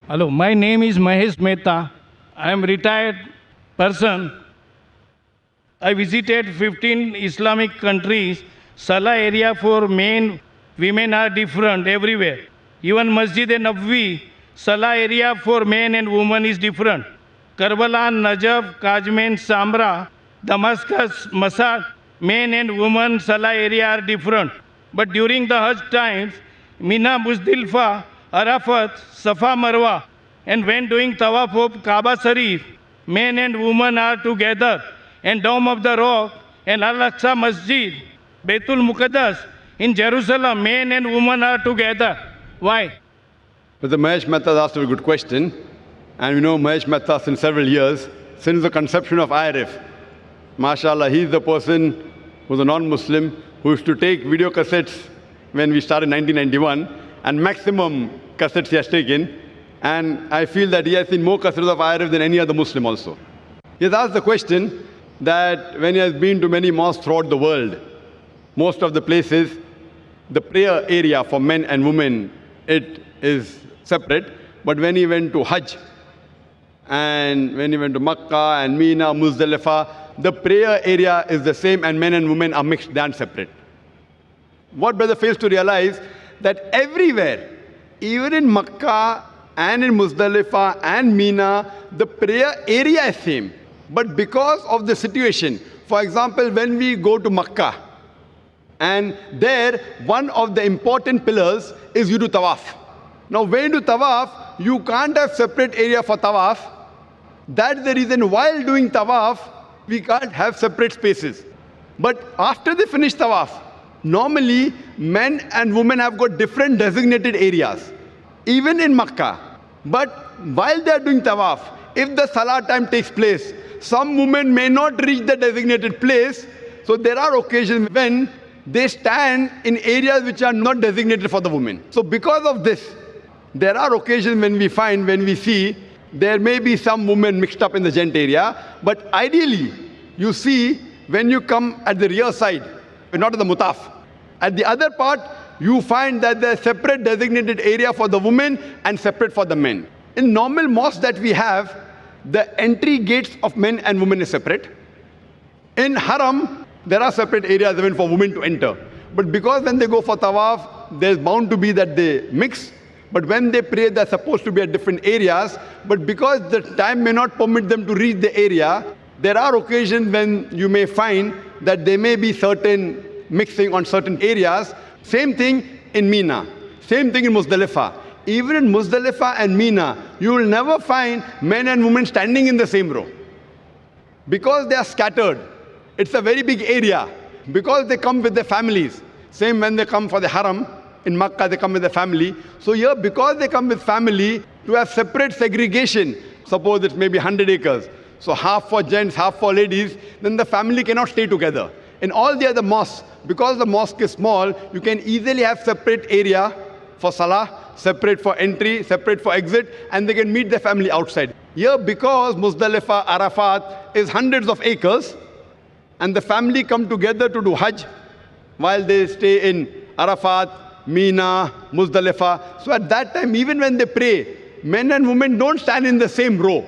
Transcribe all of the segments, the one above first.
Hello, my name is Mahesh Mehta. I am retired person. I visited 15 Islamic countries. Salaah area for men, women are different everywhere. Even Masjid-e-Nabwi, Salaah area for men and women is different. Karbala, Najaf, Kajmen, Samra, Damascus, Masad, men and women Salaah area are different. But during the Hajj times, Mina, Muzdalifah, Arafat, Safa, Marwa, and when doing Tawaf of Kaaba Sharif, men and women are together. And Dome of the Rock and Al-Aqsa Masjid, Baitul Muqaddas, in Jerusalem, men and women are together. Why? Mr. Mahesh Mehta asked a good question. And we know Mahesh Mehta since several years, since the conception of IRF. MashaAllah, he's the person who's a non-Muslim who used to take video cassettes when we started in 1991, and maximum cassettes he has taken. And I feel that he has seen more cassettes of IRF than any other Muslim also. He has asked the question that when he has been to many mosques throughout the world, most of the places, the prayer area for men and women, it is separate. But when he went to Hajj, and when he went to Makkah and Mina, Muzdalifah, the prayer area is the same and men and women are mixed and separate. What brother fails to realize, that everywhere, even in Makkah and in Muzdalifah and Mina, the prayer area is same. But because of the situation, for example, when we go to Makkah, and there, one of the important pillars is you do tawaf. Now, when you do tawaf, you can't have separate area for tawaf. That's the reason while doing tawaf, we can't have separate spaces. But after they finish tawaf, normally men and women have got different designated areas, even in Makkah. But while they are doing tawaf, if the salah time takes place, some women may not reach the designated place. So there are occasions when they stand in areas which are not designated for the women. So because of this, there are occasions when we see, there may be some women mixed up in the gent area. But ideally, you see, when you come at the rear side, not at the mutaf, at the other part, you find that there's separate designated area for the women and separate for the men. In normal mosques that we have, the entry gates of men and women is separate. In Haram, there are separate areas even for women to enter. But because when they go for tawaf, there's bound to be that they mix. But when they pray, they're supposed to be at different areas. But because the time may not permit them to reach the area, there are occasions when you may find that there may be certain mixing on certain areas. Same thing in Mina. Same thing in Muzdalifah. Even in Muzdalifah and Mina, you will never find men and women standing in the same row. Because they are scattered. It's a very big area. Because they come with their families. Same when they come for the Haram. In Makkah, they come with their family. So here, because they come with family, to have separate segregation, suppose it's maybe 100 acres. So half for gents, half for ladies, then the family cannot stay together. In all the other mosques, because the mosque is small, you can easily have separate area for salah, separate for entry, separate for exit, and they can meet their family outside. Here, because Muzdalifah, Arafat is hundreds of acres, and the family come together to do Hajj, while they stay in Arafat, Mina, Muzdalifah. So at that time, even when they pray, men and women don't stand in the same row.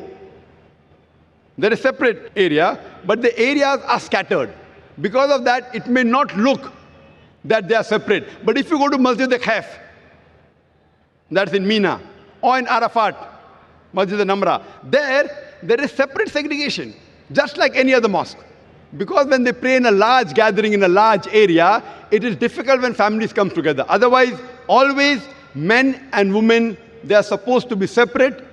There is separate area, but the areas are scattered. Because of that, it may not look that they are separate. But if you go to Masjid al-Khaif, that's in Mina, or in Arafat, Masjid al-Namra, there is separate segregation, just like any other mosque. Because when they pray in a large gathering, in a large area, it is difficult when families come together. Otherwise, always men and women, they are supposed to be separate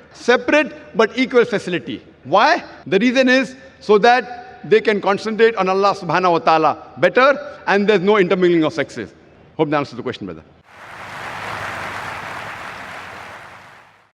but equal facility. Why? The reason is so that they can concentrate on Allah subhanahu wa ta'ala better, and there's no intermingling of sexes. Hope that answers the question, brother.